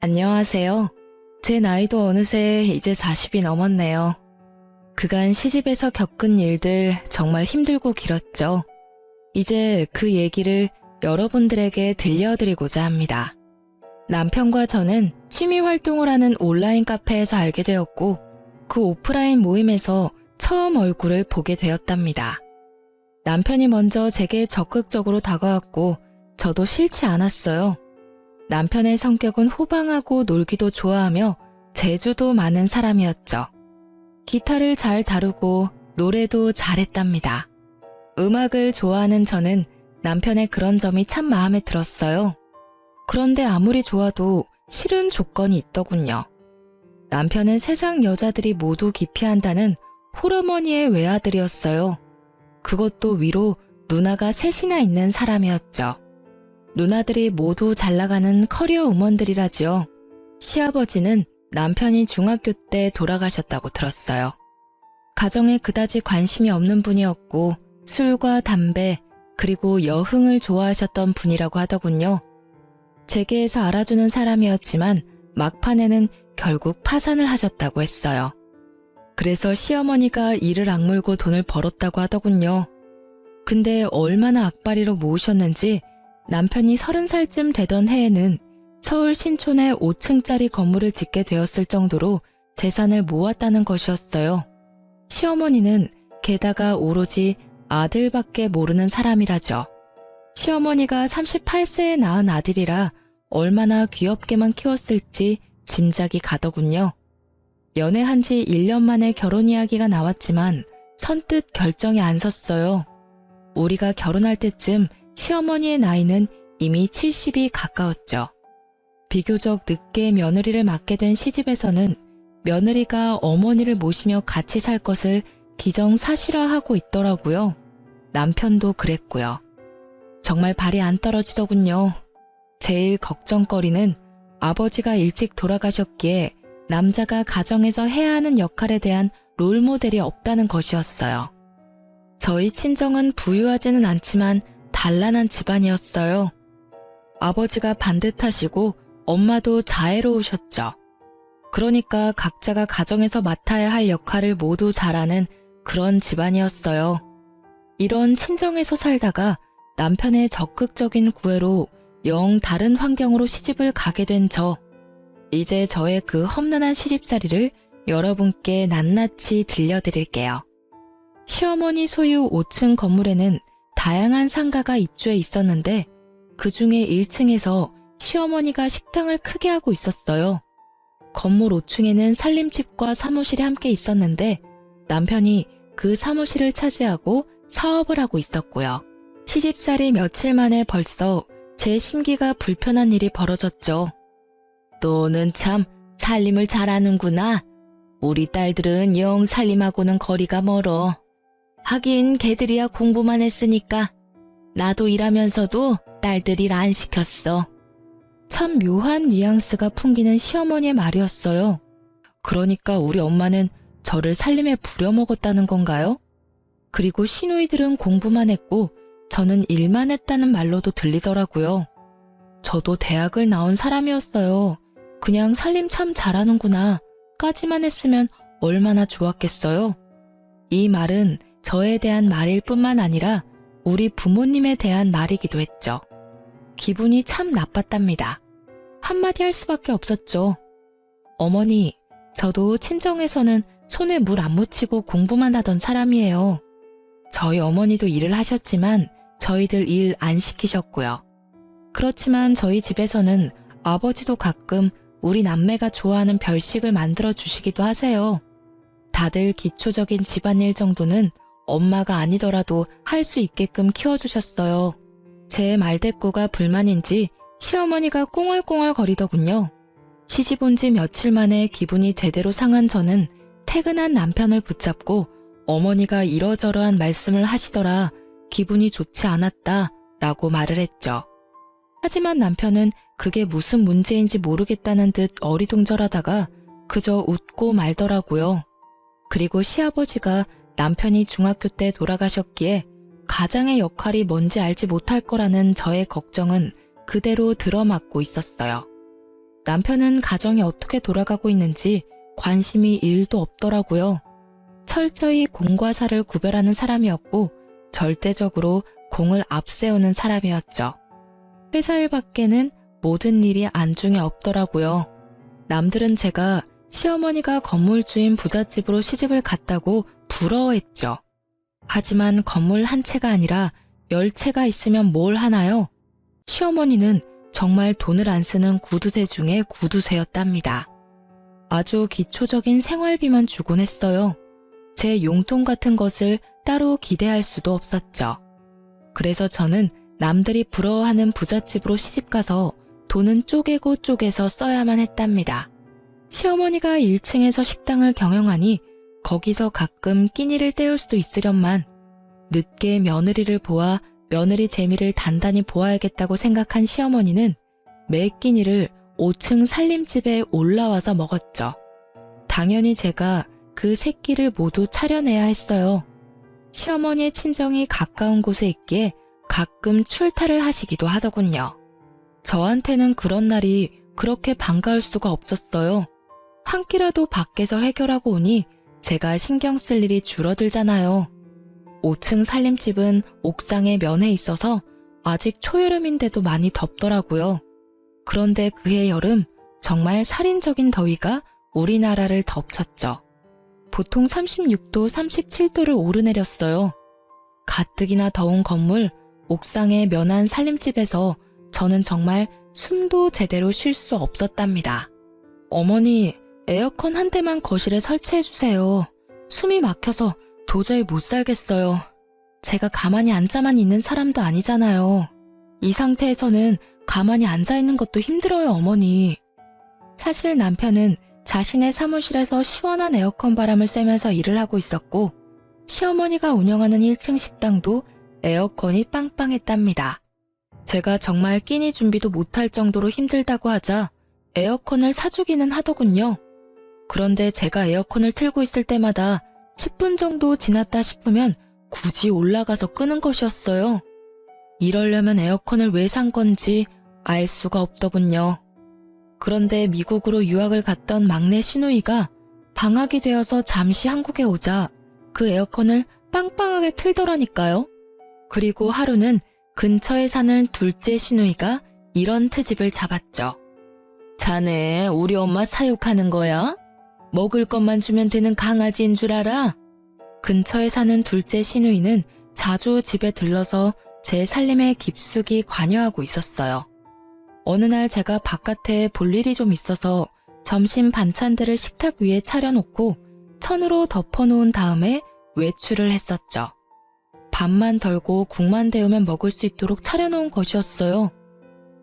안녕하세요. 제 나이도 어느새 이제 40이 넘었네요. 그간 시집에서 겪은 일들 정말 힘들고 길었죠. 이제 그 얘기를 여러분들에게 들려드리고자 합니다. 남편과 저는 취미 활동을 하는 온라인 카페에서 알게 되었고, 그 오프라인 모임에서 처음 얼굴을 보게 되었답니다. 남편이 먼저 제게 적극적으로 다가왔고, 저도 싫지 않았어요. 남편의 성격은 호방하고 놀기도 좋아하며 재주도 많은 사람이었죠. 기타를 잘 다루고 노래도 잘했답니다. 음악을 좋아하는 저는 남편의 그런 점이 참 마음에 들었어요. 그런데 아무리 좋아도 싫은 조건이 있더군요. 남편은 세상 여자들이 모두 기피한다는 홀어머니의 외아들이었어요. 그것도 위로 누나가 셋이나 있는 사람이었죠. 누나들이 모두 잘나가는 커리어 우먼들이라지요. 시아버지는 남편이 중학교 때 돌아가셨다고 들었어요. 가정에 그다지 관심이 없는 분이었고 술과 담배 그리고 여흥을 좋아하셨던 분이라고 하더군요. 재계에서 알아주는 사람이었지만 막판에는 결국 파산을 하셨다고 했어요. 그래서 시어머니가 이를 악물고 돈을 벌었다고 하더군요. 근데 얼마나 악바리로 모으셨는지 남편이 30살쯤 되던 해에는 서울 신촌에 5층짜리 건물을 짓게 되었을 정도로 재산을 모았다는 것이었어요. 시어머니는 게다가 오로지 아들밖에 모르는 사람이라죠. 시어머니가 38세에 낳은 아들이라 얼마나 귀엽게만 키웠을지 짐작이 가더군요. 연애한 지 1년 만에 결혼 이야기가 나왔지만 선뜻 결정이 안 섰어요. 우리가 결혼할 때쯤 시어머니의 나이는 이미 70이 가까웠죠. 비교적 늦게 며느리를 맡게 된 시집에서는 며느리가 어머니를 모시며 같이 살 것을 기정사실화하고 있더라고요. 남편도 그랬고요. 정말 발이 안 떨어지더군요. 제일 걱정거리는 아버지가 일찍 돌아가셨기에 남자가 가정에서 해야 하는 역할에 대한 롤모델이 없다는 것이었어요. 저희 친정은 부유하지는 않지만 단란한 집안이었어요. 아버지가 반듯하시고 엄마도 자애로우셨죠. 그러니까 각자가 가정에서 맡아야 할 역할을 모두 잘하는 그런 집안이었어요. 이런 친정에서 살다가 남편의 적극적인 구애로 영 다른 환경으로 시집을 가게 된 저. 이제 저의 그 험난한 시집살이를 여러분께 낱낱이 들려드릴게요. 시어머니 소유 5층 건물에는 다양한 상가가 입주해 있었는데 그 중에 1층에서 시어머니가 식당을 크게 하고 있었어요. 건물 5층에는 살림집과 사무실이 함께 있었는데 남편이 그 사무실을 차지하고 사업을 하고 있었고요. 시집살이 며칠 만에 벌써 제 심기가 불편한 일이 벌어졌죠. 너는 참 살림을 잘하는구나. 우리 딸들은 영 살림하고는 거리가 멀어. 하긴 걔들이야 공부만 했으니까 나도 일하면서도 딸들 일 안 시켰어. 참 묘한 뉘앙스가 풍기는 시어머니의 말이었어요. 그러니까 우리 엄마는 저를 살림에 부려먹었다는 건가요? 그리고 시누이들은 공부만 했고 저는 일만 했다는 말로도 들리더라고요. 저도 대학을 나온 사람이었어요. 그냥 살림 참 잘하는구나 까지만 했으면 얼마나 좋았겠어요. 이 말은 저에 대한 말일 뿐만 아니라 우리 부모님에 대한 말이기도 했죠. 기분이 참 나빴답니다. 한마디 할 수밖에 없었죠. 어머니, 저도 친정에서는 손에 물 안 묻히고 공부만 하던 사람이에요. 저희 어머니도 일을 하셨지만 저희들 일 안 시키셨고요. 그렇지만 저희 집에서는 아버지도 가끔 우리 남매가 좋아하는 별식을 만들어 주시기도 하세요. 다들 기초적인 집안일 정도는 엄마가 아니더라도 할 수 있게끔 키워주셨어요. 제 말대꾸가 불만인지 시어머니가 꽁얼꽁얼 거리더군요. 시집 온 지 며칠 만에 기분이 제대로 상한 저는 퇴근한 남편을 붙잡고 어머니가 이러저러한 말씀을 하시더라 기분이 좋지 않았다 라고 말을 했죠. 하지만 남편은 그게 무슨 문제인지 모르겠다는 듯 어리둥절하다가 그저 웃고 말더라고요. 그리고 시아버지가 남편이 중학교 때 돌아가셨기에 가장의 역할이 뭔지 알지 못할 거라는 저의 걱정은 그대로 들어맞고 있었어요. 남편은 가정이 어떻게 돌아가고 있는지 관심이 1도 없더라고요. 철저히 공과 사를 구별하는 사람이었고 절대적으로 공을 앞세우는 사람이었죠. 회사 일 밖에는 모든 일이 안중에 없더라고요. 남들은 제가 시어머니가 건물주인 부잣집으로 시집을 갔다고 부러워했죠. 하지만 건물 한 채가 아니라 10채가 있으면 뭘 하나요? 시어머니는 정말 돈을 안 쓰는 구두쇠 중에 구두쇠였답니다. 아주 기초적인 생활비만 주곤 했어요. 제 용돈 같은 것을 따로 기대할 수도 없었죠. 그래서 저는 남들이 부러워하는 부잣집으로 시집가서 돈은 쪼개고 쪼개서 써야만 했답니다. 시어머니가 1층에서 식당을 경영하니 거기서 가끔 끼니를 때울 수도 있으련만 늦게 며느리를 보아 며느리 재미를 단단히 보아야겠다고 생각한 시어머니는 매 끼니를 5층 살림집에 올라와서 먹었죠. 당연히 제가 그 세 끼를 모두 차려내야 했어요. 시어머니의 친정이 가까운 곳에 있기에 가끔 출타를 하시기도 하더군요. 저한테는 그런 날이 그렇게 반가울 수가 없었어요. 한 끼라도 밖에서 해결하고 오니 제가 신경 쓸 일이 줄어들잖아요. 5층 살림집은 옥상에 면에 있어서 아직 초여름인데도 많이 덥더라고요. 그런데 그해 여름 정말 살인적인 더위가 우리나라를 덮쳤죠. 보통 36도, 37도를 오르내렸어요. 가뜩이나 더운 건물, 옥상의 면한 살림집에서 저는 정말 숨도 제대로 쉴 수 없었답니다. 어머니, 에어컨 한 대만 거실에 설치해주세요. 숨이 막혀서 도저히 못 살겠어요. 제가 가만히 앉아만 있는 사람도 아니잖아요. 이 상태에서는 가만히 앉아있는 것도 힘들어요, 어머니. 사실 남편은 자신의 사무실에서 시원한 에어컨 바람을 쐬면서 일을 하고 있었고 시어머니가 운영하는 1층 식당도 에어컨이 빵빵했답니다. 제가 정말 끼니 준비도 못할 정도로 힘들다고 하자 에어컨을 사주기는 하더군요. 그런데 제가 에어컨을 틀고 있을 때마다 10분 정도 지났다 싶으면 굳이 올라가서 끄는 것이었어요. 이러려면 에어컨을 왜 산 건지 알 수가 없더군요. 그런데 미국으로 유학을 갔던 막내 시누이가 방학이 되어서 잠시 한국에 오자 그 에어컨을 빵빵하게 틀더라니까요. 그리고 하루는 근처에 사는 둘째 시누이가 이런 트집을 잡았죠. 자네 우리 엄마 사육하는 거야? 먹을 것만 주면 되는 강아지인 줄 알아? 근처에 사는 둘째 시누이는 자주 집에 들러서 제 살림에 깊숙이 관여하고 있었어요. 어느 날 제가 바깥에 볼 일이 좀 있어서 점심 반찬들을 식탁 위에 차려놓고 천으로 덮어놓은 다음에 외출을 했었죠. 밥만 덜고 국만 데우면 먹을 수 있도록 차려놓은 것이었어요.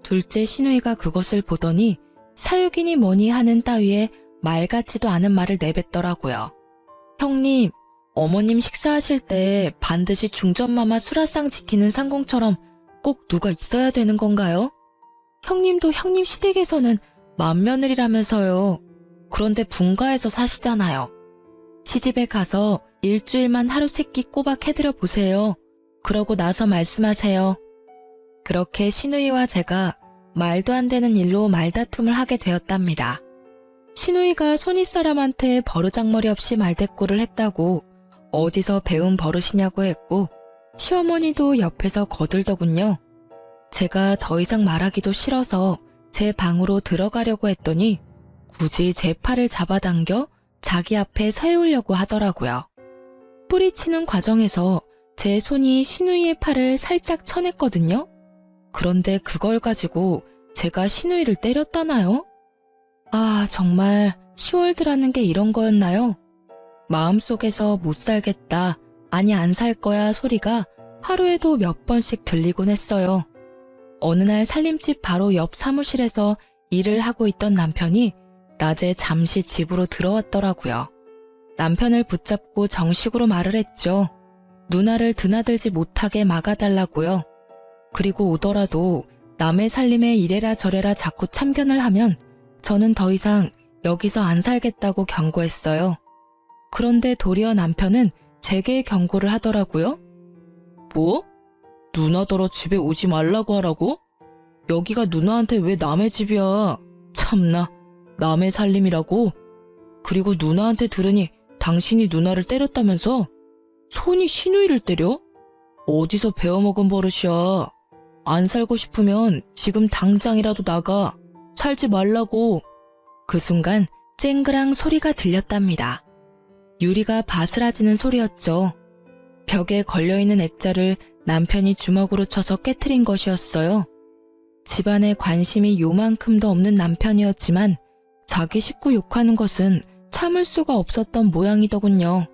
둘째 시누이가 그것을 보더니 사육이니 뭐니 하는 따위에 말 같지도 않은 말을 내뱉더라고요. 형님, 어머님 식사하실 때 반드시 중전마마 수라상 지키는 상공처럼 꼭 누가 있어야 되는 건가요? 형님도 형님 시댁에서는 맏며느리라면서요. 그런데 분가에서 사시잖아요. 시집에 가서 일주일만 하루 세끼 꼬박 해드려 보세요. 그러고 나서 말씀하세요. 그렇게 시누이와 제가 말도 안 되는 일로 말다툼을 하게 되었답니다. 시누이가 손윗사람한테 버르장머리 없이 말대꾸를 했다고 어디서 배운 버릇이냐고 했고 시어머니도 옆에서 거들더군요. 제가 더 이상 말하기도 싫어서 제 방으로 들어가려고 했더니 굳이 제 팔을 잡아당겨 자기 앞에 세우려고 하더라고요. 뿌리치는 과정에서 제 손이 시누이의 팔을 살짝 쳐냈거든요. 그런데 그걸 가지고 제가 시누이를 때렸다나요? 아, 정말 10월드라는 게 이런 거였나요? 마음속에서 못 살겠다, 아니 안 살 거야 소리가 하루에도 몇 번씩 들리곤 했어요. 어느 날 살림집 바로 옆 사무실에서 일을 하고 있던 남편이 낮에 잠시 집으로 들어왔더라고요. 남편을 붙잡고 정식으로 말을 했죠. 누나를 드나들지 못하게 막아달라고요. 그리고 오더라도 남의 살림에 이래라 저래라 자꾸 참견을 하면 저는 더 이상 여기서 안 살겠다고 경고했어요. 그런데 도리어 남편은 제게 경고를 하더라고요. 뭐? 누나더러 집에 오지 말라고 하라고? 여기가 누나한테 왜 남의 집이야? 참나, 남의 살림이라고? 그리고 누나한테 들으니 당신이 누나를 때렸다면서? 손이 시누이를 때려? 어디서 배워먹은 버릇이야. 안 살고 싶으면 지금 당장이라도 나가. 살지 말라고. 그 순간 쨍그랑 소리가 들렸답니다. 유리가 바스라지는 소리였죠. 벽에 걸려있는 액자를 남편이 주먹으로 쳐서 깨트린 것이었어요. 집안에 관심이 요만큼도 없는 남편이었지만 자기 식구 욕하는 것은 참을 수가 없었던 모양이더군요.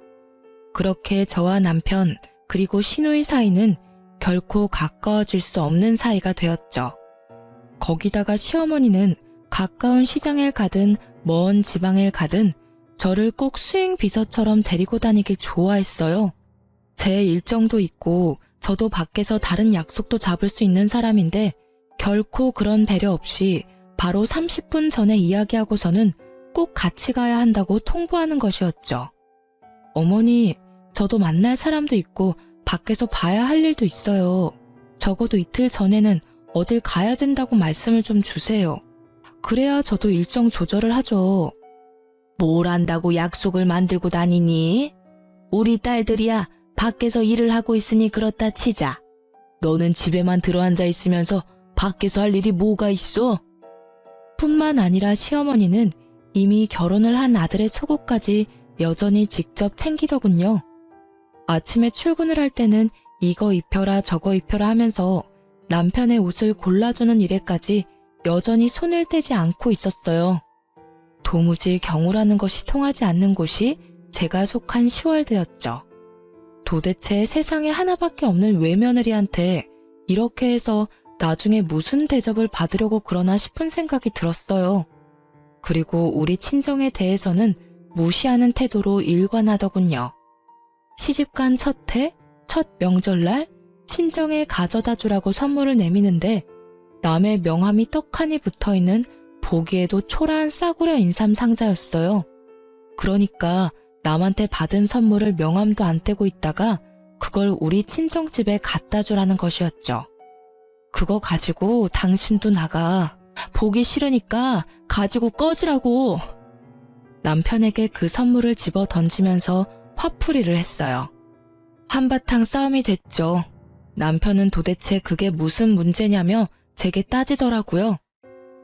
그렇게 저와 남편 그리고 시누이 사이는 결코 가까워질 수 없는 사이가 되었죠. 거기다가 시어머니는 가까운 시장을 가든 먼 지방을 가든 저를 꼭 수행 비서처럼 데리고 다니길 좋아했어요. 제 일정도 있고 저도 밖에서 다른 약속도 잡을 수 있는 사람인데 결코 그런 배려 없이 바로 30분 전에 이야기하고서는 꼭 같이 가야 한다고 통보하는 것이었죠. 어머니, 저도 만날 사람도 있고 밖에서 봐야 할 일도 있어요. 적어도 이틀 전에는 어딜 가야 된다고 말씀을 좀 주세요. 그래야 저도 일정 조절을 하죠. 뭘 안다고 약속을 만들고 다니니? 우리 딸들이야 밖에서 일을 하고 있으니 그렇다 치자. 너는 집에만 들어앉아 있으면서 밖에서 할 일이 뭐가 있어? 뿐만 아니라 시어머니는 이미 결혼을 한 아들의 속옷까지 여전히 직접 챙기더군요. 아침에 출근을 할 때는 이거 입혀라 저거 입혀라 하면서 남편의 옷을 골라주는 일에까지 여전히 손을 떼지 않고 있었어요. 도무지 경우라는 것이 통하지 않는 곳이 제가 속한 시월드였죠. 도대체 세상에 하나밖에 없는 외며느리한테 이렇게 해서 나중에 무슨 대접을 받으려고 그러나 싶은 생각이 들었어요. 그리고 우리 친정에 대해서는 무시하는 태도로 일관하더군요. 시집간 첫 해, 첫 명절날 친정에 가져다 주라고 선물을 내미는데 남의 명함이 떡하니 붙어있는 보기에도 초라한 싸구려 인삼 상자였어요. 그러니까 남한테 받은 선물을 명함도 안 떼고 있다가 그걸 우리 친정집에 갖다 주라는 것이었죠. 그거 가지고 당신도 나가. 보기 싫으니까 가지고 꺼지라고. 남편에게 그 선물을 집어 던지면서 화풀이를 했어요. 한바탕 싸움이 됐죠. 남편은 도대체 그게 무슨 문제냐며 제게 따지더라고요.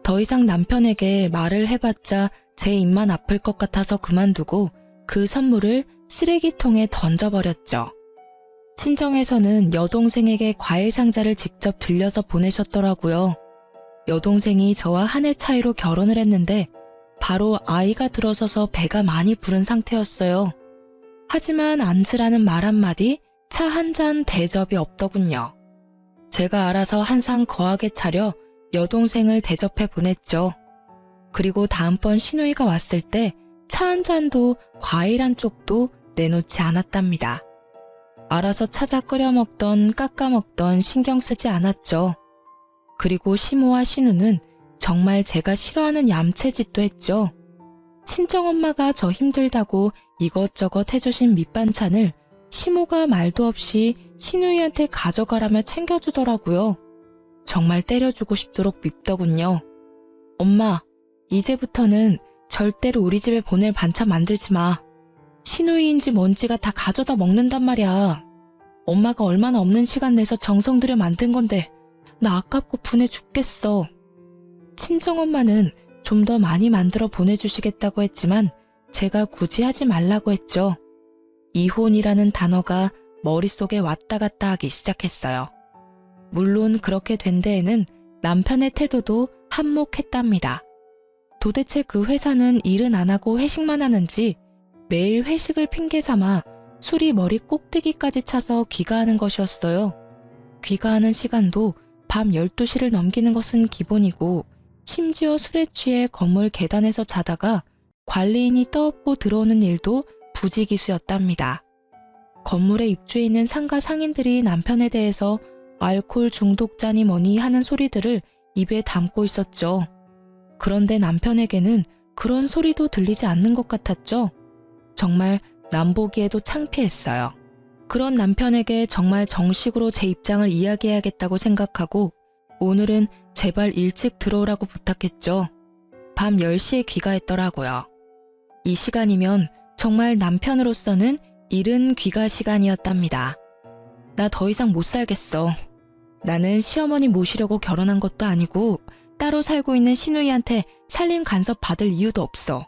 더 이상 남편에게 말을 해봤자 제 입만 아플 것 같아서 그만두고 그 선물을 쓰레기통에 던져버렸죠. 친정에서는 여동생에게 과일 상자를 직접 들려서 보내셨더라고요. 여동생이 저와 한 해 차이로 결혼을 했는데 바로 아이가 들어서서 배가 많이 부른 상태였어요. 하지만 앉으라는 말 한마디, 차 한 잔 대접이 없더군요. 제가 알아서 한 상 거하게 차려 여동생을 대접해 보냈죠. 그리고 다음번 시누이가 왔을 때 차 한 잔도 과일 한 쪽도 내놓지 않았답니다. 알아서 찾아 끓여 먹던 깎아 먹던 신경 쓰지 않았죠. 그리고 시모와 시누는 정말 제가 싫어하는 얌체짓도 했죠. 친정엄마가 저 힘들다고 이것저것 해주신 밑반찬을 시모가 말도 없이 시누이한테 가져가라며 챙겨주더라고요. 정말 때려주고 싶도록 밉더군요. 엄마, 이제부터는 절대로 우리 집에 보낼 반찬 만들지 마. 시누이인지 뭔지가 다 가져다 먹는단 말이야. 엄마가 얼마나 없는 시간 내서 정성 들여 만든 건데 나 아깝고 분해 죽겠어. 친정엄마는 좀 더 많이 만들어 보내주시겠다고 했지만 제가 굳이 하지 말라고 했죠. 이혼이라는 단어가 머릿속에 왔다 갔다 하기 시작했어요. 물론 그렇게 된 데에는 남편의 태도도 한몫했답니다. 도대체 그 회사는 일은 안 하고 회식만 하는지 매일 회식을 핑계 삼아 술이 머리 꼭대기까지 차서 귀가하는 것이었어요. 귀가하는 시간도 밤 12시를 넘기는 것은 기본이고 심지어 술에 취해 건물 계단에서 자다가 관리인이 떠엎고 들어오는 일도 부지기수였답니다. 건물에 입주해 있는 상가 상인들이 남편에 대해서 알코올 중독자니 뭐니 하는 소리들을 입에 담고 있었죠. 그런데 남편에게는 그런 소리도 들리지 않는 것 같았죠. 정말 남 보기에도 창피했어요. 그런 남편에게 정말 정식으로 제 입장을 이야기해야겠다고 생각하고 오늘은 제발 일찍 들어오라고 부탁했죠. 밤 10시에 귀가했더라고요. 이 시간이면 정말 남편으로서는 이른 귀가 시간이었답니다. 나 더 이상 못 살겠어. 나는 시어머니 모시려고 결혼한 것도 아니고 따로 살고 있는 시누이한테 살림 간섭 받을 이유도 없어.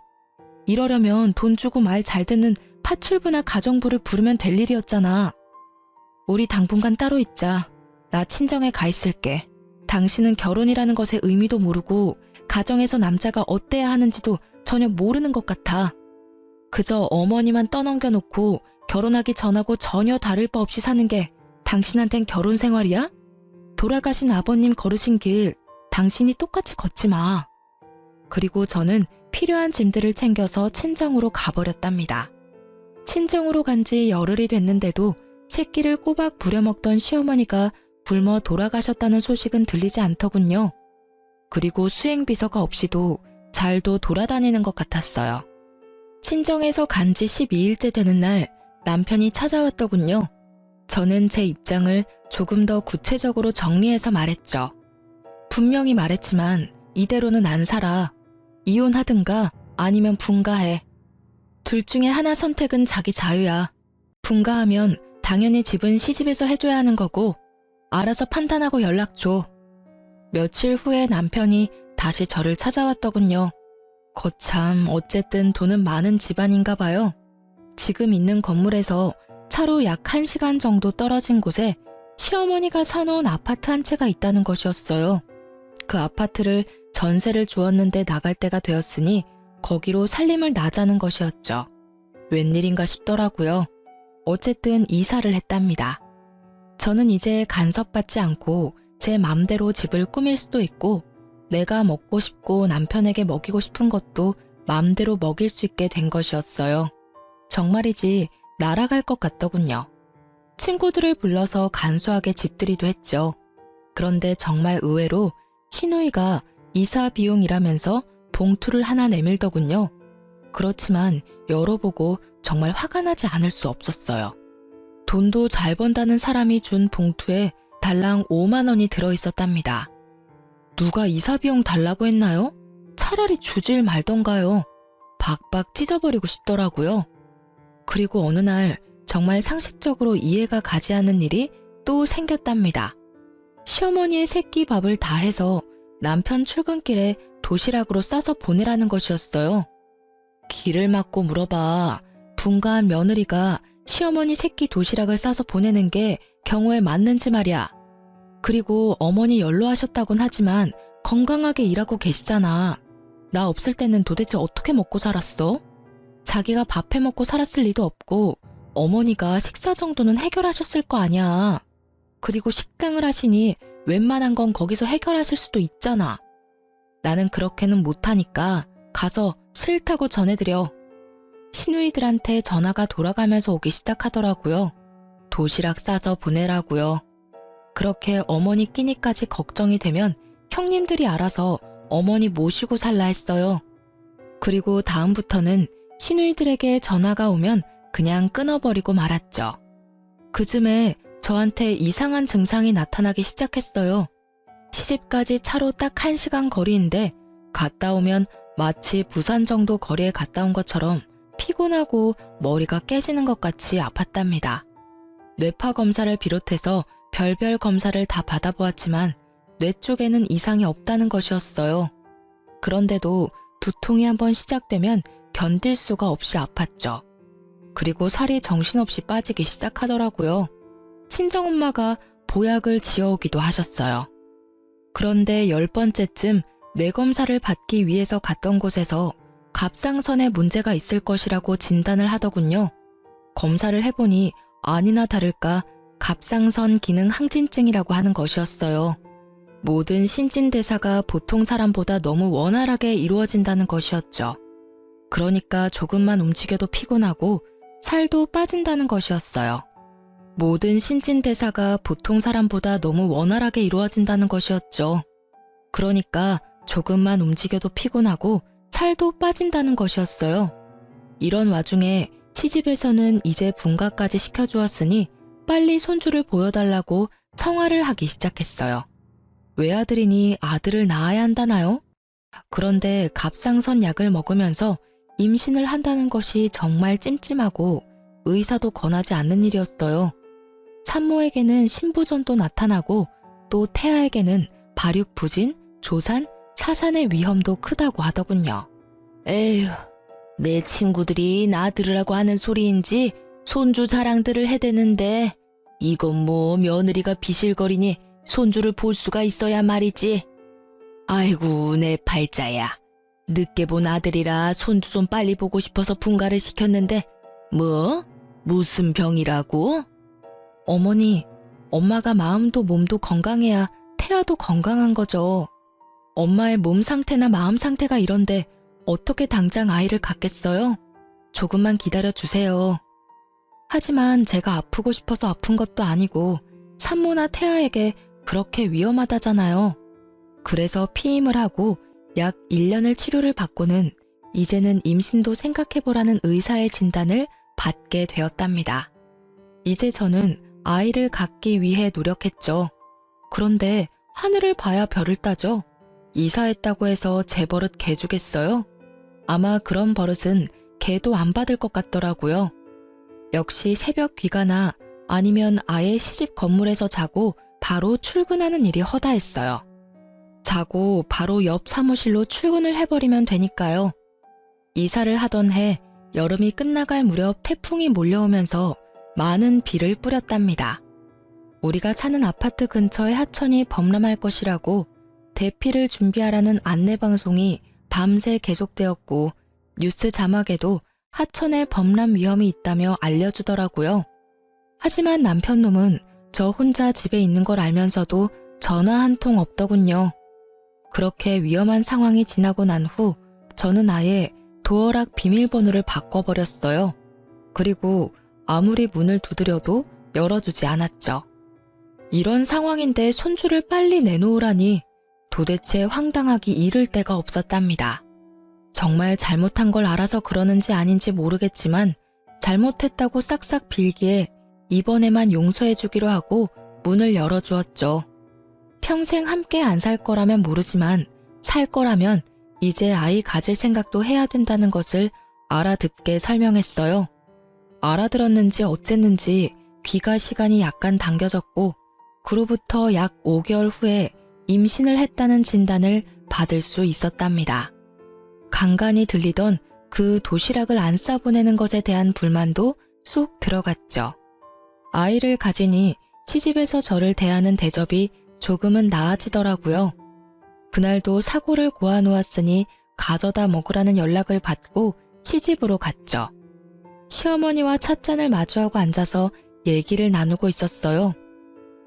이러려면 돈 주고 말 잘 듣는 파출부나 가정부를 부르면 될 일이었잖아. 우리 당분간 따로 있자. 나 친정에 가 있을게. 당신은 결혼이라는 것의 의미도 모르고 가정에서 남자가 어때야 하는지도 전혀 모르는 것 같아. 그저 어머니만 떠넘겨 놓고 결혼하기 전하고 전혀 다를 바 없이 사는 게 당신한텐 결혼 생활이야? 돌아가신 아버님 걸으신 길 당신이 똑같이 걷지 마. 그리고 저는 필요한 짐들을 챙겨서 친정으로 가버렸답니다. 친정으로 간 지 열흘이 됐는데도 새끼를 꼬박 부려먹던 시어머니가 굶어 돌아가셨다는 소식은 들리지 않더군요. 그리고 수행비서가 없이도 잘도 돌아다니는 것 같았어요. 친정에서 간 지 12일째 되는 날 남편이 찾아왔더군요. 저는 제 입장을 조금 더 구체적으로 정리해서 말했죠. 분명히 말했지만 이대로는 안 살아. 이혼하든가 아니면 분가해. 둘 중에 하나 선택은 자기 자유야. 분가하면 당연히 집은 시집에서 해줘야 하는 거고 알아서 판단하고 연락 줘. 며칠 후에 남편이 다시 저를 찾아왔더군요. 거참 어쨌든 돈은 많은 집안인가 봐요. 지금 있는 건물에서 차로 약 1시간 정도 떨어진 곳에 시어머니가 사놓은 아파트 한 채가 있다는 것이었어요. 그 아파트를 전세를 주었는데 나갈 때가 되었으니 거기로 살림을 나자는 것이었죠. 웬일인가 싶더라고요. 어쨌든 이사를 했답니다. 저는 이제 간섭받지 않고 제 맘대로 집을 꾸밀 수도 있고 내가 먹고 싶고 남편에게 먹이고 싶은 것도 맘대로 먹일 수 있게 된 것이었어요. 정말이지 날아갈 것 같더군요. 친구들을 불러서 간소하게 집들이도 했죠. 그런데 정말 의외로 시누이가 이사 비용이라면서 봉투를 하나 내밀더군요. 그렇지만 열어보고 정말 화가 나지 않을 수 없었어요. 돈도 잘 번다는 사람이 준 봉투에 달랑 5만 원이 들어있었답니다. 누가 이사 비용 달라고 했나요? 차라리 주질 말던가요. 박박 찢어버리고 싶더라고요. 그리고 어느 날 정말 상식적으로 이해가 가지 않는 일이 또 생겼답니다. 시어머니의 새끼 밥을 다 해서 남편 출근길에 도시락으로 싸서 보내라는 것이었어요. 길을 막고 물어봐. 분가한 며느리가 시어머니 새끼 도시락을 싸서 보내는 게 경우에 맞는지 말이야. 그리고 어머니 연로하셨다곤 하지만 건강하게 일하고 계시잖아. 나 없을 때는 도대체 어떻게 먹고 살았어? 자기가 밥 해먹고 살았을 리도 없고 어머니가 식사 정도는 해결하셨을 거 아니야. 그리고 식당을 하시니 웬만한 건 거기서 해결하실 수도 있잖아. 나는 그렇게는 못하니까 가서 싫다고 전해드려. 시누이들한테 전화가 돌아가면서 오기 시작하더라고요. 도시락 싸서 보내라고요. 그렇게 어머니 끼니까지 걱정이 되면 형님들이 알아서 어머니 모시고 살라 했어요. 그리고 다음부터는 시누이들에게 전화가 오면 그냥 끊어버리고 말았죠. 그쯤에 저한테 이상한 증상이 나타나기 시작했어요. 시집까지 차로 딱 1시간 거리인데 갔다 오면 마치 부산 정도 거리에 갔다 온 것처럼 피곤하고 머리가 깨지는 것 같이 아팠답니다. 뇌파 검사를 비롯해서 별별 검사를 다 받아보았지만 뇌 쪽에는 이상이 없다는 것이었어요. 그런데도 두통이 한번 시작되면 견딜 수가 없이 아팠죠. 그리고 살이 정신없이 빠지기 시작하더라고요. 친정엄마가 보약을 지어오기도 하셨어요. 그런데 10번째쯤 뇌검사를 받기 위해서 갔던 곳에서 갑상선에 문제가 있을 것이라고 진단을 하더군요. 검사를 해보니 아니나 다를까 갑상선 기능 항진증이라고 하는 것이었어요. 모든 신진대사가 보통 사람보다 너무 원활하게 이루어진다는 것이었죠. 그러니까 조금만 움직여도 피곤하고 살도 빠진다는 것이었어요. 모든 신진대사가 보통 사람보다 너무 원활하게 이루어진다는 것이었죠. 그러니까 조금만 움직여도 피곤하고 살도 빠진다는 것이었어요. 이런 와중에 시집에서는 이제 분가까지 시켜주었으니 빨리 손주를 보여달라고 청화를 하기 시작했어요. 외아들이니 아들을 낳아야 한다나요? 그런데 갑상선 약을 먹으면서 임신을 한다는 것이 정말 찜찜하고 의사도 권하지 않는 일이었어요. 산모에게는 신부전도 나타나고 또 태아에게는 발육부진, 조산, 사산의 위험도 크다고 하더군요. 에휴, 내 친구들이 나 들으라고 하는 소리인지 손주 자랑들을 해대는데 이건 뭐 며느리가 비실거리니 손주를 볼 수가 있어야 말이지. 아이고 내 팔자야. 늦게 본 아들이라 손주 좀 빨리 보고 싶어서 분가를 시켰는데 뭐? 무슨 병이라고? 어머니, 엄마가 마음도 몸도 건강해야 태아도 건강한 거죠. 엄마의 몸 상태나 마음 상태가 이런데 어떻게 당장 아이를 갖겠어요? 조금만 기다려 주세요. 하지만 제가 아프고 싶어서 아픈 것도 아니고 산모나 태아에게 그렇게 위험하다잖아요. 그래서 피임을 하고 약 1년을 치료를 받고는 이제는 임신도 생각해보라는 의사의 진단을 받게 되었답니다. 이제 저는 아이를 갖기 위해 노력했죠. 그런데 하늘을 봐야 별을 따죠. 이사했다고 해서 제 버릇 개 주겠어요? 아마 그런 버릇은 개도 안 받을 것 같더라고요. 역시 새벽 귀가나 아니면 아예 시집 건물에서 자고 바로 출근하는 일이 허다했어요. 자고 바로 옆 사무실로 출근을 해버리면 되니까요. 이사를 하던 해 여름이 끝나갈 무렵 태풍이 몰려오면서 많은 비를 뿌렸답니다. 우리가 사는 아파트 근처의 하천이 범람할 것이라고 대피를 준비하라는 안내방송이 밤새 계속되었고 뉴스 자막에도 하천에 범람 위험이 있다며 알려주더라고요. 하지만 남편놈은 저 혼자 집에 있는 걸 알면서도 전화 한 통 없더군요. 그렇게 위험한 상황이 지나고 난 후 저는 아예 도어락 비밀번호를 바꿔버렸어요. 그리고 아무리 문을 두드려도 열어주지 않았죠. 이런 상황인데 손주를 빨리 내놓으라니 도대체 황당하기 이를 데가 없었답니다. 정말 잘못한 걸 알아서 그러는지 아닌지 모르겠지만 잘못했다고 싹싹 빌기에 이번에만 용서해주기로 하고 문을 열어주었죠. 평생 함께 안 살 거라면 모르지만 살 거라면 이제 아이 가질 생각도 해야 된다는 것을 알아듣게 설명했어요. 알아들었는지 어쨌는지 귀가 시간이 약간 당겨졌고 그로부터 약 5개월 후에 임신을 했다는 진단을 받을 수 있었답니다. 간간히 들리던 그 도시락을 안 싸보내는 것에 대한 불만도 쏙 들어갔죠. 아이를 가지니 시집에서 저를 대하는 대접이 조금은 나아지더라고요. 그날도 사고를 고아놓았으니 가져다 먹으라는 연락을 받고 시집으로 갔죠. 시어머니와 찻잔을 마주하고 앉아서 얘기를 나누고 있었어요.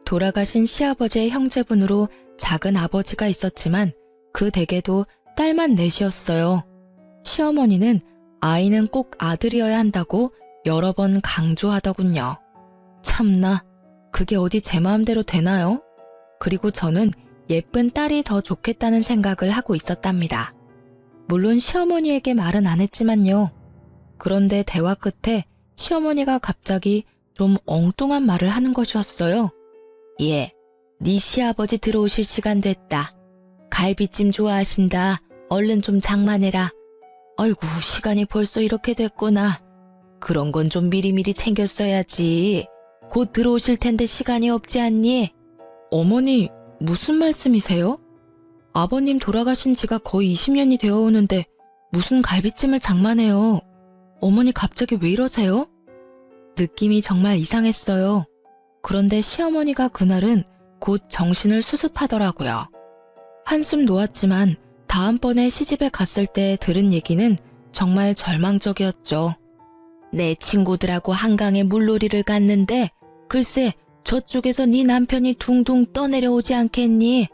돌아가신 시아버지의 형제분으로 작은 아버지가 있었지만 그 댁에도 딸만 넷이었어요. 시어머니는 아이는 꼭 아들이어야 한다고 여러 번 강조하더군요. 참나, 그게 어디 제 마음대로 되나요? 그리고 저는 예쁜 딸이 더 좋겠다는 생각을 하고 있었답니다. 물론 시어머니에게 말은 안 했지만요. 그런데 대화 끝에 시어머니가 갑자기 좀 엉뚱한 말을 하는 것이었어요. 예, 네 시아버지 들어오실 시간 됐다. 갈비찜 좋아하신다. 얼른 좀 장만해라. 아이고, 시간이 벌써 이렇게 됐구나. 그런 건 좀 미리미리 챙겼어야지. 곧 들어오실 텐데 시간이 없지 않니? 어머니, 무슨 말씀이세요? 아버님 돌아가신 지가 거의 20년이 되어 오는데 무슨 갈비찜을 장만해요. 어머니 갑자기 왜 이러세요? 느낌이 정말 이상했어요. 그런데 시어머니가 그날은 곧 정신을 수습하더라고요. 한숨 놓았지만 다음번에 시집에 갔을 때 들은 얘기는 정말 절망적이었죠. 내 친구들하고 한강에 물놀이를 갔는데 글쎄 저쪽에서 네 남편이 둥둥 떠내려오지 않겠니?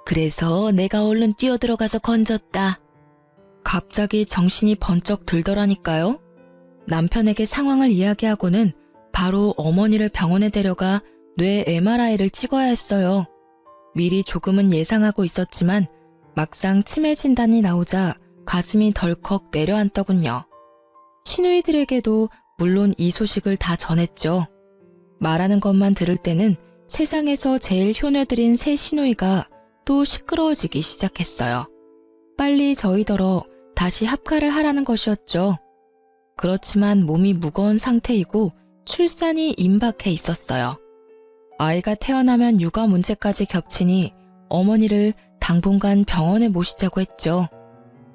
그래서 내가 얼른 뛰어들어가서 건졌다. 갑자기 정신이 번쩍 들더라니까요. 남편에게 상황을 이야기하고는 바로 어머니를 병원에 데려가 뇌 MRI를 찍어야 했어요. 미리 조금은 예상하고 있었지만 막상 치매 진단이 나오자 가슴이 덜컥 내려앉더군요. 시누이들에게도 물론 이 소식을 다 전했죠. 말하는 것만 들을 때는 세상에서 제일 효녀들인 새 시누이가 또 시끄러워지기 시작했어요. 빨리 저희더러 다시 합가를 하라는 것이었죠. 그렇지만 몸이 무거운 상태이고 출산이 임박해 있었어요. 아이가 태어나면 육아 문제까지 겹치니 어머니를 당분간 병원에 모시자고 했죠.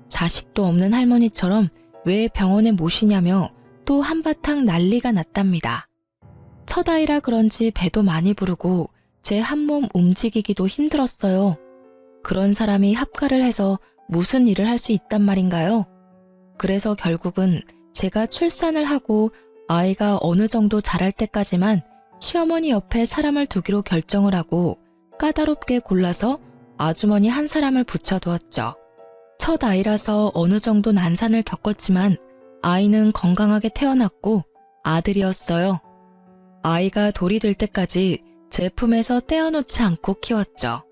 자식도 없는 할머니처럼 왜 병원에 모시냐며 또 한바탕 난리가 났답니다. 첫 아이라 그런지 배도 많이 부르고 제 한몸 움직이기도 힘들었어요. 그런 사람이 합가를 해서 무슨 일을 할 수 있단 말인가요? 그래서 결국은 제가 출산을 하고 아이가 어느 정도 자랄 때까지만 시어머니 옆에 사람을 두기로 결정을 하고 까다롭게 골라서 아주머니 한 사람을 붙여두었죠. 첫 아이라서 어느 정도 난산을 겪었지만 아이는 건강하게 태어났고 아들이었어요. 아이가 돌이 될 때까지 제 품에서 떼어놓지 않고 키웠죠.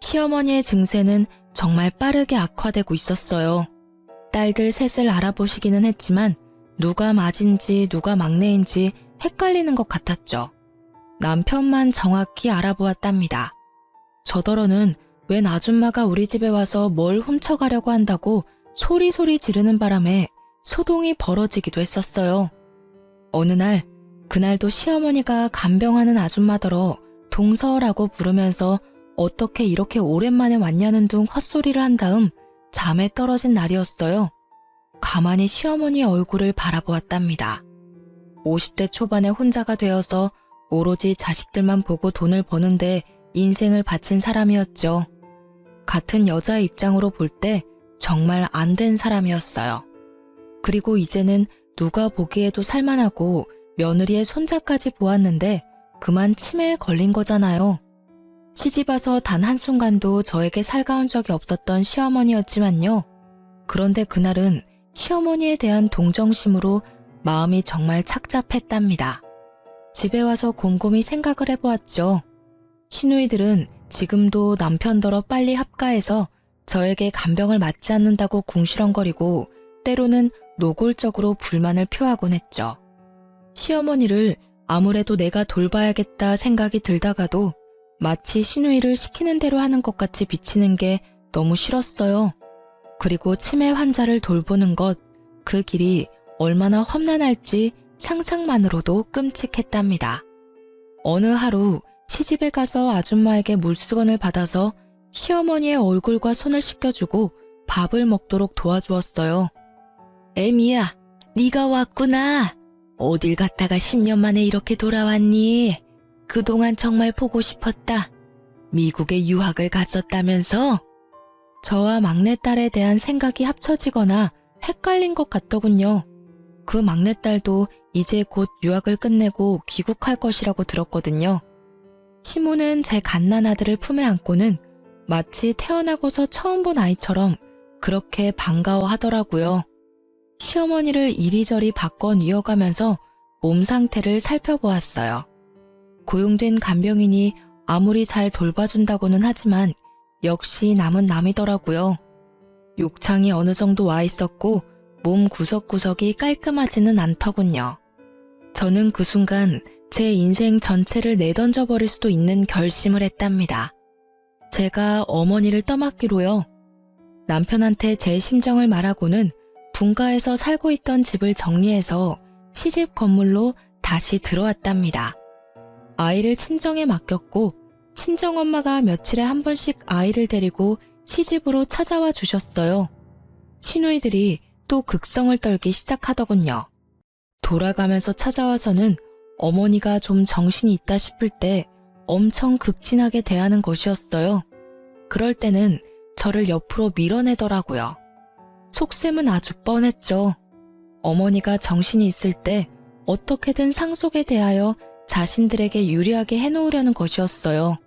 시어머니의 증세는 정말 빠르게 악화되고 있었어요. 딸들 셋을 알아보시기는 했지만 누가 맏인지 누가 막내인지 헷갈리는 것 같았죠. 남편만 정확히 알아보았답니다. 저더러는 웬 아줌마가 우리 집에 와서 뭘 훔쳐가려고 한다고 소리소리 지르는 바람에 소동이 벌어지기도 했었어요. 어느 날, 그날도 시어머니가 간병하는 아줌마더러 동서라고 부르면서 어떻게 이렇게 오랜만에 왔냐는 둥 헛소리를 한 다음 잠에 떨어진 날이었어요. 가만히 시어머니의 얼굴을 바라보았답니다. 50대 초반에 혼자가 되어서 오로지 자식들만 보고 돈을 버는데 인생을 바친 사람이었죠. 같은 여자의 입장으로 볼 때 정말 안 된 사람이었어요. 그리고 이제는 누가 보기에도 살만하고 며느리의 손자까지 보았는데 그만 치매에 걸린 거잖아요. 시집와서 단 한순간도 저에게 살가운 적이 없었던 시어머니였지만요. 그런데 그날은 시어머니에 대한 동정심으로 마음이 정말 착잡했답니다. 집에 와서 곰곰이 생각을 해보았죠. 시누이들은 지금도 남편더러 빨리 합가해서 저에게 간병을 맞지 않는다고 궁시렁거리고 때로는 노골적으로 불만을 표하곤 했죠. 시어머니를 아무래도 내가 돌봐야겠다 생각이 들다가도 마치 시누이를 시키는 대로 하는 것 같이 비치는 게 너무 싫었어요. 그리고 치매 환자를 돌보는 것, 그 길이 얼마나 험난할지 상상만으로도 끔찍했답니다. 어느 하루 시집에 가서 아줌마에게 물수건을 받아서 시어머니의 얼굴과 손을 씻겨주고 밥을 먹도록 도와주었어요. 애미야, 네가 왔구나. 어딜 갔다가 10년 만에 이렇게 돌아왔니? 그동안 정말 보고 싶었다. 미국에 유학을 갔었다면서? 저와 막내딸에 대한 생각이 합쳐지거나 헷갈린 것 같더군요. 그 막내딸도 이제 곧 유학을 끝내고 귀국할 것이라고 들었거든요. 시모는 제 갓난아들을 품에 안고는 마치 태어나고서 처음 본 아이처럼 그렇게 반가워하더라고요. 시어머니를 이리저리 바꿔 뉘어가면서 몸 상태를 살펴보았어요. 고용된 간병인이 아무리 잘 돌봐준다고는 하지만 역시 남은 남이더라고요. 욕창이 어느 정도 와 있었고 몸 구석구석이 깔끔하지는 않더군요. 저는 그 순간 제 인생 전체를 내던져 버릴 수도 있는 결심을 했답니다. 제가 어머니를 떠맡기로요. 남편한테 제 심정을 말하고는 분가에서 살고 있던 집을 정리해서 시집 건물로 다시 들어왔답니다. 아이를 친정에 맡겼고 친정엄마가 며칠에 한 번씩 아이를 데리고 시집으로 찾아와 주셨어요. 시누이들이 또 극성을 떨기 시작하더군요. 돌아가면서 찾아와서는 어머니가 좀 정신이 있다 싶을 때 엄청 극진하게 대하는 것이었어요. 그럴 때는 저를 옆으로 밀어내더라고요. 속셈은 아주 뻔했죠. 어머니가 정신이 있을 때 어떻게든 상속에 대하여 자신들에게 유리하게 해놓으려는 것이었어요.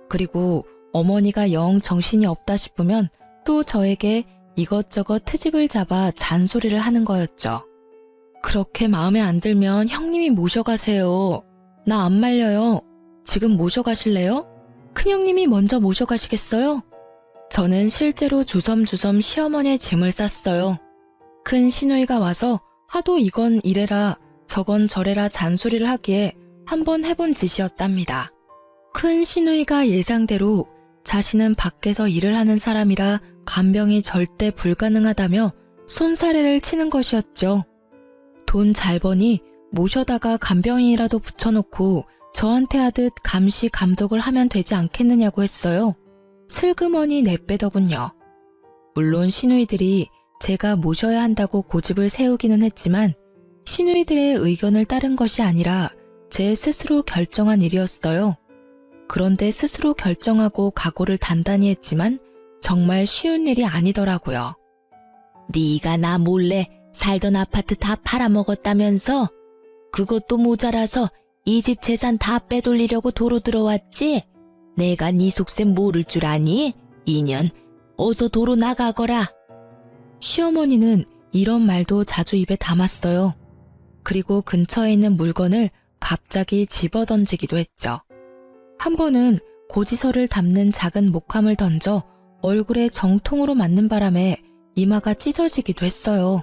그리고 어머니가 영 정신이 없다 싶으면 또 저에게 이것저것 트집을 잡아 잔소리를 하는 거였죠. 그렇게 마음에 안 들면 형님이 모셔가세요. 나 안 말려요. 지금 모셔가실래요? 큰형님이 먼저 모셔가시겠어요? 저는 실제로 주섬주섬 시어머니의 짐을 쌌어요. 큰 시누이가 와서 하도 이건 이래라 저건 저래라 잔소리를 하기에 한번 해본 짓이었답니다. 큰 시누이가 예상대로 자신은 밖에서 일을 하는 사람이라 간병이 절대 불가능하다며 손사래를 치는 것이었죠. 돈 잘 버니 모셔다가 간병인이라도 붙여놓고 저한테 하듯 감시 감독을 하면 되지 않겠느냐고 했어요. 슬그머니 내빼더군요. 물론 시누이들이 제가 모셔야 한다고 고집을 세우기는 했지만 시누이들의 의견을 따른 것이 아니라 제 스스로 결정한 일이었어요. 그런데 스스로 결정하고 각오를 단단히 했지만 정말 쉬운 일이 아니더라고요. 네가 나 몰래 살던 아파트 다 팔아먹었다면서? 그것도 모자라서 이 집 재산 다 빼돌리려고 도로 들어왔지? 내가 네 속셈 모를 줄 아니? 인연, 어서 도로 나가거라. 시어머니는 이런 말도 자주 입에 담았어요. 그리고 근처에 있는 물건을 갑자기 집어던지기도 했죠. 한 번은 고지서를 담는 작은 목함을 던져 얼굴에 정통으로 맞는 바람에 이마가 찢어지기도 했어요.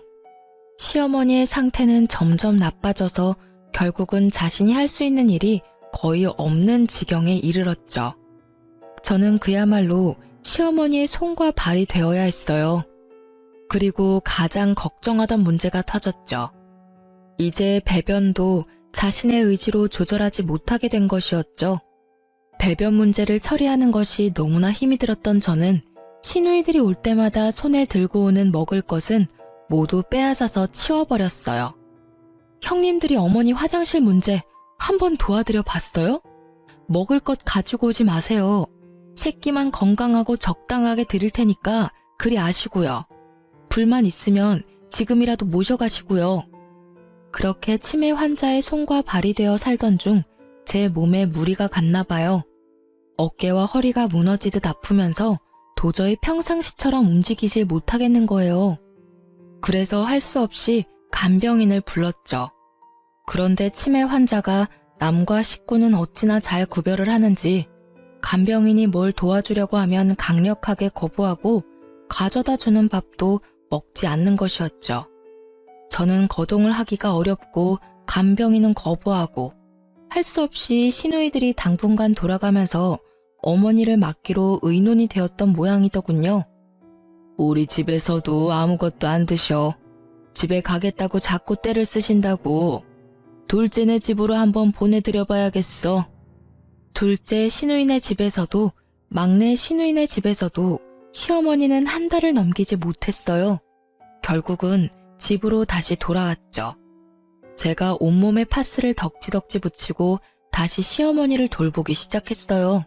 시어머니의 상태는 점점 나빠져서 결국은 자신이 할 수 있는 일이 거의 없는 지경에 이르렀죠. 저는 그야말로 시어머니의 손과 발이 되어야 했어요. 그리고 가장 걱정하던 문제가 터졌죠. 이제 배변도 자신의 의지로 조절하지 못하게 된 것이었죠. 배변 문제를 처리하는 것이 너무나 힘이 들었던 저는 시누이들이 올 때마다 손에 들고 오는 먹을 것은 모두 빼앗아서 치워버렸어요. 형님들이 어머니 화장실 문제 한번 도와드려 봤어요? 먹을 것 가지고 오지 마세요. 새끼만 건강하고 적당하게 드릴 테니까 그리 아시고요. 불만 있으면 지금이라도 모셔가시고요. 그렇게 치매 환자의 손과 발이 되어 살던 중 제 몸에 무리가 갔나 봐요. 어깨와 허리가 무너지듯 아프면서 도저히 평상시처럼 움직이질 못하겠는 거예요. 그래서 할 수 없이 간병인을 불렀죠. 그런데 치매 환자가 남과 식구는 어찌나 잘 구별을 하는지 간병인이 뭘 도와주려고 하면 강력하게 거부하고 가져다 주는 밥도 먹지 않는 것이었죠. 저는 거동을 하기가 어렵고 간병인은 거부하고 할 수 없이 시누이들이 당분간 돌아가면서 어머니를 맡기로 의논이 되었던 모양이더군요. 우리 집에서도 아무것도 안 드셔. 집에 가겠다고 자꾸 떼를 쓰신다고. 둘째네 집으로 한번 보내드려봐야겠어. 둘째 시누이네 집에서도 막내 시누이네 집에서도 시어머니는 한 달을 넘기지 못했어요. 결국은 집으로 다시 돌아왔죠. 제가 온몸에 파스를 덕지덕지 붙이고 다시 시어머니를 돌보기 시작했어요.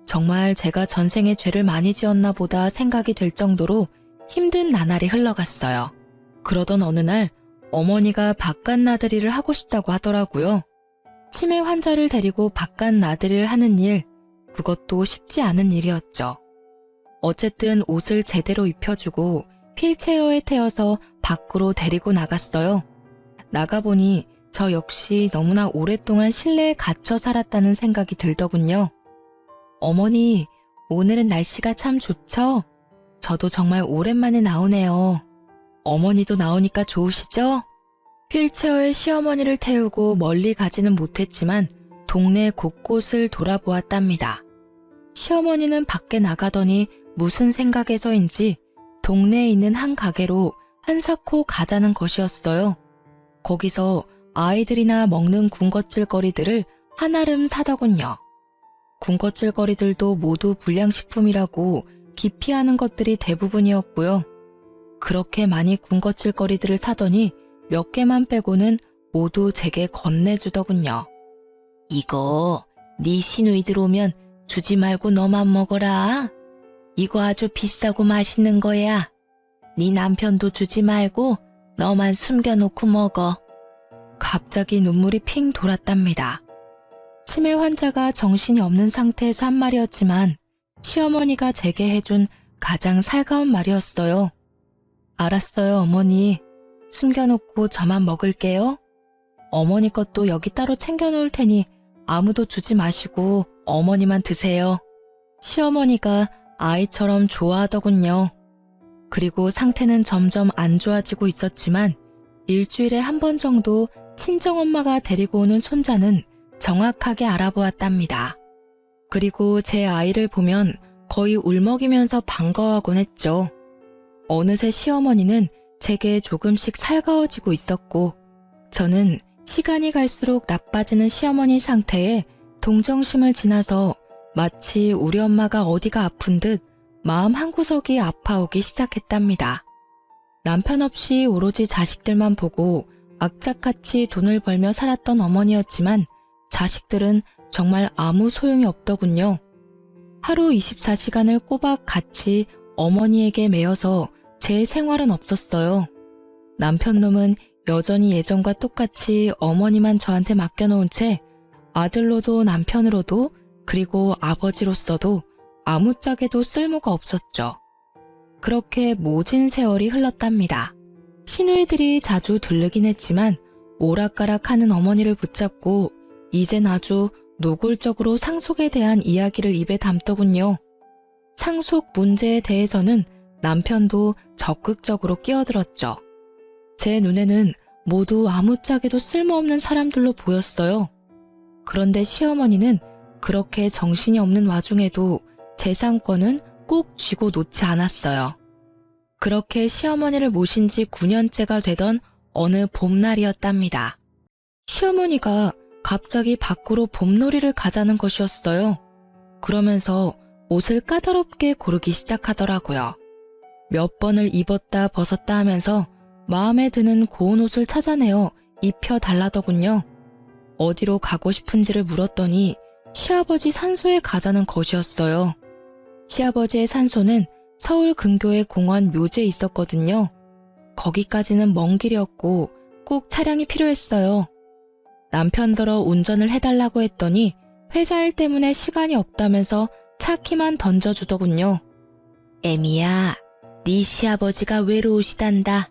정말 제가 전생에 죄를 많이 지었나 보다 생각이 될 정도로 힘든 나날이 흘러갔어요. 그러던 어느 날 어머니가 바깥 나들이를 하고 싶다고 하더라고요. 치매 환자를 데리고 바깥 나들이를 하는 일, 그것도 쉽지 않은 일이었죠. 어쨌든 옷을 제대로 입혀주고 휠체어에 태워서 밖으로 데리고 나갔어요. 나가보니 저 역시 너무나 오랫동안 실내에 갇혀 살았다는 생각이 들더군요. 어머니, 오늘은 날씨가 참 좋죠? 저도 정말 오랜만에 나오네요. 어머니도 나오니까 좋으시죠? 휠체어에 시어머니를 태우고 멀리 가지는 못했지만 동네 곳곳을 돌아보았답니다. 시어머니는 밖에 나가더니 무슨 생각에서인지 동네에 있는 한 가게로 한사코 가자는 것이었어요. 거기서 아이들이나 먹는 군것질거리들을 한아름 사더군요. 군것질거리들도 모두 불량식품이라고 기피하는 것들이 대부분이었고요. 그렇게 많이 군것질거리들을 사더니 몇 개만 빼고는 모두 제게 건네주더군요. 이거 네 시누이들 오면 주지 말고 너만 먹어라. 이거 아주 비싸고 맛있는 거야. 네 남편도 주지 말고 너만 숨겨놓고 먹어. 갑자기 눈물이 핑 돌았답니다. 치매 환자가 정신이 없는 상태에서 한 말이었지만 시어머니가 제게 해준 가장 살가운 말이었어요. 알았어요, 어머니. 숨겨놓고 저만 먹을게요. 어머니 것도 여기 따로 챙겨놓을 테니 아무도 주지 마시고 어머니만 드세요. 시어머니가 아이처럼 좋아하더군요. 그리고 상태는 점점 안 좋아지고 있었지만 일주일에 한 번 정도 친정엄마가 데리고 오는 손자는 정확하게 알아보았답니다. 그리고 제 아이를 보면 거의 울먹이면서 반가워하곤 했죠. 어느새 시어머니는 제게 조금씩 살가워지고 있었고 저는 시간이 갈수록 나빠지는 시어머니 상태에 동정심을 지나서 마치 우리 엄마가 어디가 아픈 듯 마음 한구석이 아파오기 시작했답니다. 남편 없이 오로지 자식들만 보고 악착같이 돈을 벌며 살았던 어머니였지만 자식들은 정말 아무 소용이 없더군요. 하루 24시간을 꼬박 같이 어머니에게 매여서 제 생활은 없었어요. 남편놈은 여전히 예전과 똑같이 어머니만 저한테 맡겨놓은 채 아들로도 남편으로도 그리고 아버지로서도 아무짝에도 쓸모가 없었죠. 그렇게 모진 세월이 흘렀답니다. 시누이들이 자주 들르긴 했지만 오락가락하는 어머니를 붙잡고 이젠 아주 노골적으로 상속에 대한 이야기를 입에 담더군요. 상속 문제에 대해서는 남편도 적극적으로 끼어들었죠. 제 눈에는 모두 아무짝에도 쓸모없는 사람들로 보였어요. 그런데 시어머니는 그렇게 정신이 없는 와중에도 재산권은 꼭 쥐고 놓지 않았어요. 그렇게 시어머니를 모신 지 9년째가 되던 어느 봄날이었답니다. 시어머니가 갑자기 밖으로 봄놀이를 가자는 것이었어요. 그러면서 옷을 까다롭게 고르기 시작하더라고요. 몇 번을 입었다 벗었다 하면서 마음에 드는 고운 옷을 찾아내어 입혀달라더군요. 어디로 가고 싶은지를 물었더니 시아버지 산소에 가자는 것이었어요. 시아버지의 산소는 서울 근교의 공원 묘지에 있었거든요. 거기까지는 먼 길이었고 꼭 차량이 필요했어요. 남편더러 운전을 해달라고 했더니 회사 일 때문에 시간이 없다면서 차 키만 던져주더군요. 애미야, 네 시아버지가 외로우시단다.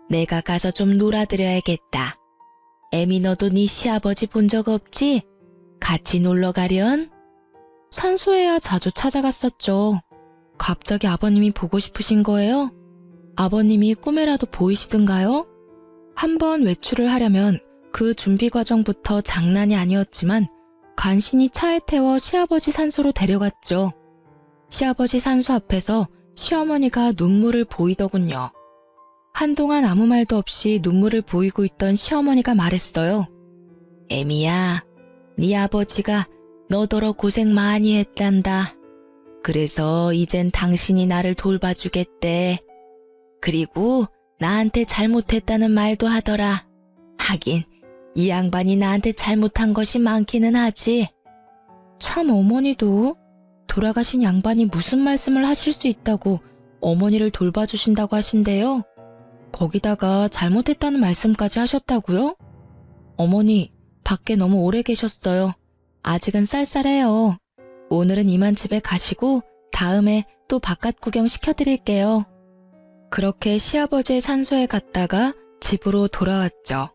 내가 가서 좀 놀아드려야겠다. 애미 너도 네 시아버지 본 적 없지? 같이 놀러 가련? 산소에야 자주 찾아갔었죠. 갑자기 아버님이 보고 싶으신 거예요? 아버님이 꿈에라도 보이시던가요? 한번 외출을 하려면 그 준비 과정부터 장난이 아니었지만 간신히 차에 태워 시아버지 산소로 데려갔죠. 시아버지 산소 앞에서 시어머니가 눈물을 보이더군요. 한동안 아무 말도 없이 눈물을 보이고 있던 시어머니가 말했어요. 애미야, 네 아버지가 너더러 고생 많이 했단다. 그래서 이젠 당신이 나를 돌봐주겠대. 그리고 나한테 잘못했다는 말도 하더라. 하긴 이 양반이 나한테 잘못한 것이 많기는 하지. 참 어머니도 돌아가신 양반이 무슨 말씀을 하실 수 있다고 어머니를 돌봐주신다고 하신대요. 거기다가 잘못했다는 말씀까지 하셨다고요? 어머니, 밖에 너무 오래 계셨어요. 아직은 쌀쌀해요. 오늘은 이만 집에 가시고 다음에 또 바깥 구경 시켜드릴게요. 그렇게 시아버지의 산소에 갔다가 집으로 돌아왔죠.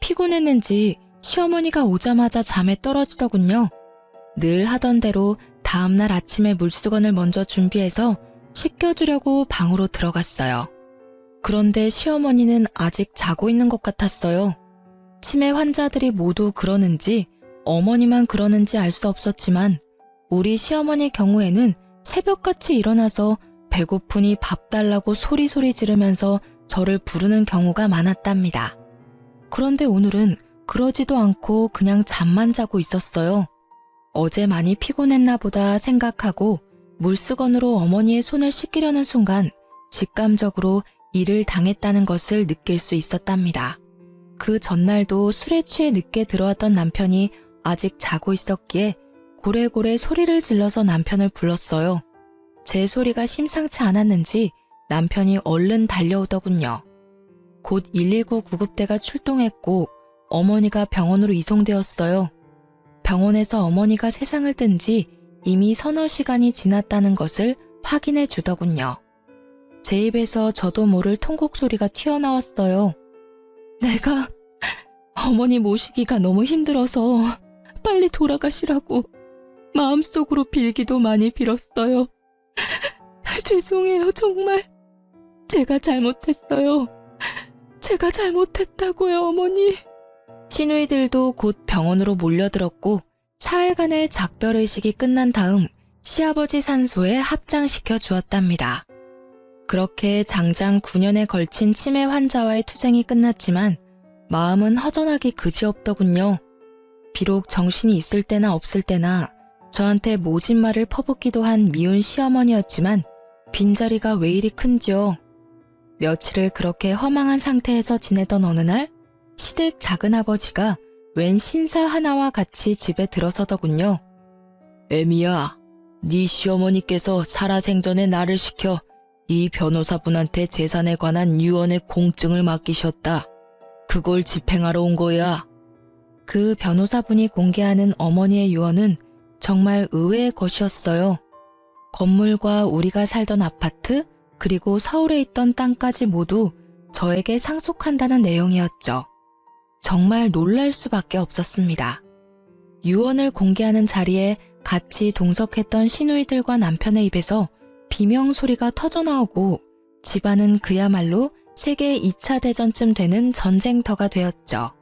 피곤했는지 시어머니가 오자마자 잠에 떨어지더군요. 늘 하던 대로 다음날 아침에 물수건을 먼저 준비해서 씻겨주려고 방으로 들어갔어요. 그런데 시어머니는 아직 자고 있는 것 같았어요. 치매 환자들이 모두 그러는지 어머니만 그러는지 알 수 없었지만 우리 시어머니 경우에는 새벽같이 일어나서 배고프니 밥 달라고 소리소리 지르면서 저를 부르는 경우가 많았답니다. 그런데 오늘은 그러지도 않고 그냥 잠만 자고 있었어요. 어제 많이 피곤했나 보다 생각하고 물수건으로 어머니의 손을 씻기려는 순간 직감적으로 일을 당했다는 것을 느낄 수 있었답니다. 그 전날도 술에 취해 늦게 들어왔던 남편이 아직 자고 있었기에 고래고래 소리를 질러서 남편을 불렀어요. 제 소리가 심상치 않았는지 남편이 얼른 달려오더군요. 곧 119 구급대가 출동했고 어머니가 병원으로 이송되었어요. 병원에서 어머니가 세상을 뜬 지 이미 서너 시간이 지났다는 것을 확인해 주더군요. 제 입에서 저도 모를 통곡 소리가 튀어나왔어요. 내가 어머니 모시기가 너무 힘들어서 빨리 돌아가시라고 마음속으로 빌기도 많이 빌었어요. 죄송해요, 정말. 제가 잘못했어요. 제가 잘못했다고요, 어머니. 시누이들도 곧 병원으로 몰려들었고 사흘간의 작별의식이 끝난 다음 시아버지 산소에 합장시켜 주었답니다. 그렇게 장장 9년에 걸친 치매 환자와의 투쟁이 끝났지만 마음은 허전하기 그지없더군요. 비록 정신이 있을 때나 없을 때나 저한테 모진 말을 퍼붓기도 한 미운 시어머니였지만 빈자리가 왜 이리 큰지요. 며칠을 그렇게 허망한 상태에서 지내던 어느 날 시댁 작은아버지가 웬 신사 하나와 같이 집에 들어서더군요. 애미야, 네 시어머니께서 살아생전에 나를 시켜 이 변호사분한테 재산에 관한 유언의 공증을 맡기셨다. 그걸 집행하러 온 거야. 그 변호사분이 공개하는 어머니의 유언은 정말 의외의 것이었어요. 건물과 우리가 살던 아파트, 그리고 서울에 있던 땅까지 모두 저에게 상속한다는 내용이었죠. 정말 놀랄 수밖에 없었습니다. 유언을 공개하는 자리에 같이 동석했던 시누이들과 남편의 입에서 비명 소리가 터져나오고 집안은 그야말로 세계 2차 대전쯤 되는 전쟁터가 되었죠.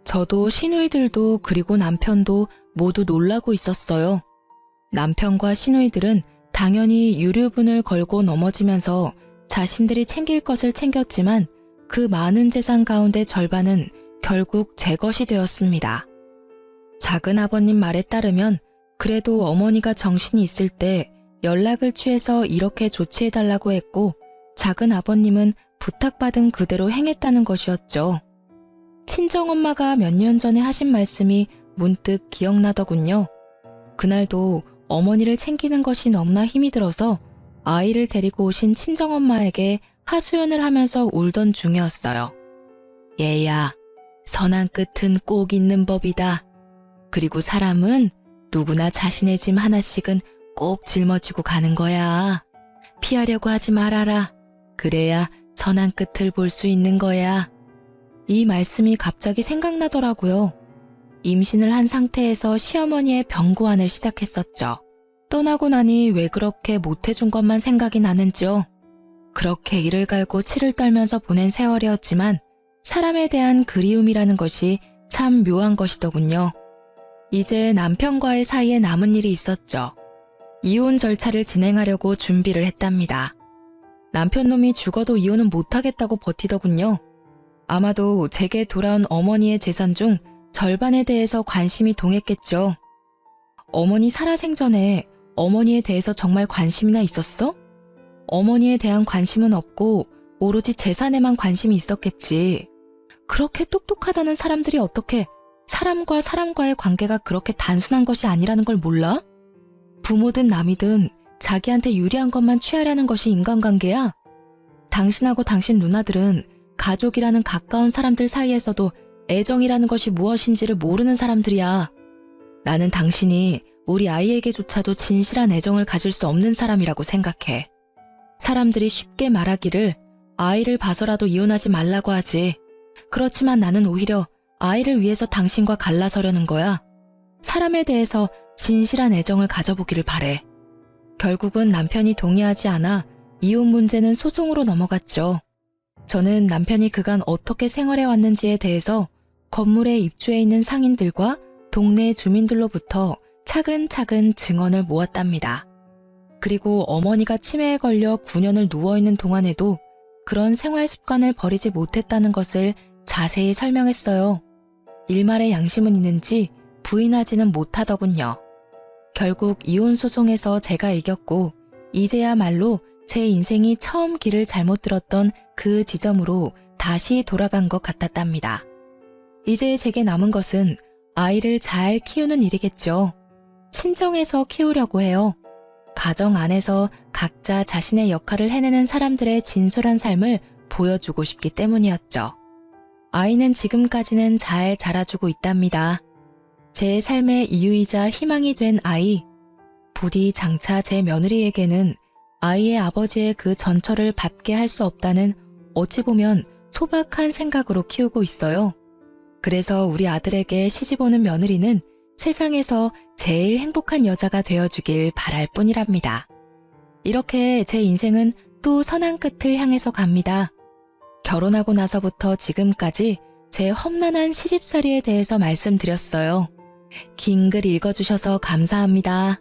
저도 시누이들도 그리고 남편도 모두 놀라고 있었어요. 남편과 시누이들은 당연히 유류분을 걸고 넘어지면서 자신들이 챙길 것을 챙겼지만 그 많은 재산 가운데 절반은 결국 제 것이 되었습니다. 작은아버님 말에 따르면 그래도 어머니가 정신이 있을 때 연락을 취해서 이렇게 조치해달라고 했고 작은아버님은 부탁받은 그대로 행했다는 것이었죠. 친정엄마가 몇 년 전에 하신 말씀이 문득 기억나더군요. 그날도 어머니를 챙기는 것이 너무나 힘이 들어서 아이를 데리고 오신 친정엄마에게 하소연을 하면서 울던 중이었어요. 얘야, 선한 끝은 꼭 있는 법이다. 그리고 사람은 누구나 자신의 짐 하나씩은 꼭 짊어지고 가는 거야. 피하려고 하지 말아라. 그래야 선한 끝을 볼 수 있는 거야. 이 말씀이 갑자기 생각나더라고요. 임신을 한 상태에서 시어머니의 병구안을 시작했었죠. 떠나고 나니 왜 그렇게 못해준 것만 생각이 나는지요. 그렇게 이를 갈고 치를 떨면서 보낸 세월이었지만 사람에 대한 그리움이라는 것이 참 묘한 것이더군요. 이제 남편과의 사이에 남은 일이 있었죠. 이혼 절차를 진행하려고 준비를 했답니다. 남편 놈이 죽어도 이혼은 못하겠다고 버티더군요. 아마도 제게 돌아온 어머니의 재산 중 절반에 대해서 관심이 동했겠죠. 어머니 살아생전에 어머니에 대해서 정말 관심이나 있었어? 어머니에 대한 관심은 없고 오로지 재산에만 관심이 있었겠지. 그렇게 똑똑하다는 사람들이 어떻게 사람과 사람과의 관계가 그렇게 단순한 것이 아니라는 걸 몰라? 부모든 남이든 자기한테 유리한 것만 취하려는 것이 인간관계야? 당신하고 당신 누나들은 가족이라는 가까운 사람들 사이에서도 애정이라는 것이 무엇인지를 모르는 사람들이야. 나는 당신이 우리 아이에게조차도 진실한 애정을 가질 수 없는 사람이라고 생각해. 사람들이 쉽게 말하기를 아이를 봐서라도 이혼하지 말라고 하지. 그렇지만 나는 오히려 아이를 위해서 당신과 갈라서려는 거야. 사람에 대해서 진실한 애정을 가져보기를 바래. 결국은 남편이 동의하지 않아 이혼 문제는 소송으로 넘어갔죠. 저는 남편이 그간 어떻게 생활해왔는지에 대해서 건물에 입주해 있는 상인들과 동네 주민들로부터 차근차근 증언을 모았답니다. 그리고 어머니가 치매에 걸려 9년을 누워있는 동안에도 그런 생활 습관을 버리지 못했다는 것을 자세히 설명했어요. 일말의 양심은 있는지 부인하지는 못하더군요. 결국 이혼 소송에서 제가 이겼고 이제야말로 제 인생이 처음 길을 잘못 들었던 그 지점으로 다시 돌아간 것 같았답니다. 이제 제게 남은 것은 아이를 잘 키우는 일이겠죠. 친정에서 키우려고 해요. 가정 안에서 각자 자신의 역할을 해내는 사람들의 진솔한 삶을 보여주고 싶기 때문이었죠. 아이는 지금까지는 잘 자라주고 있답니다. 제 삶의 이유이자 희망이 된 아이. 부디 장차 제 며느리에게는 아이의 아버지의 그 전처를 밟게 할 수 없다는 어찌 보면 소박한 생각으로 키우고 있어요. 그래서 우리 아들에게 시집오는 며느리는 세상에서 제일 행복한 여자가 되어주길 바랄 뿐이랍니다. 이렇게 제 인생은 또 선한 끝을 향해서 갑니다. 결혼하고 나서부터 지금까지 제 험난한 시집살이에 대해서 말씀드렸어요. 긴 글 읽어주셔서 감사합니다.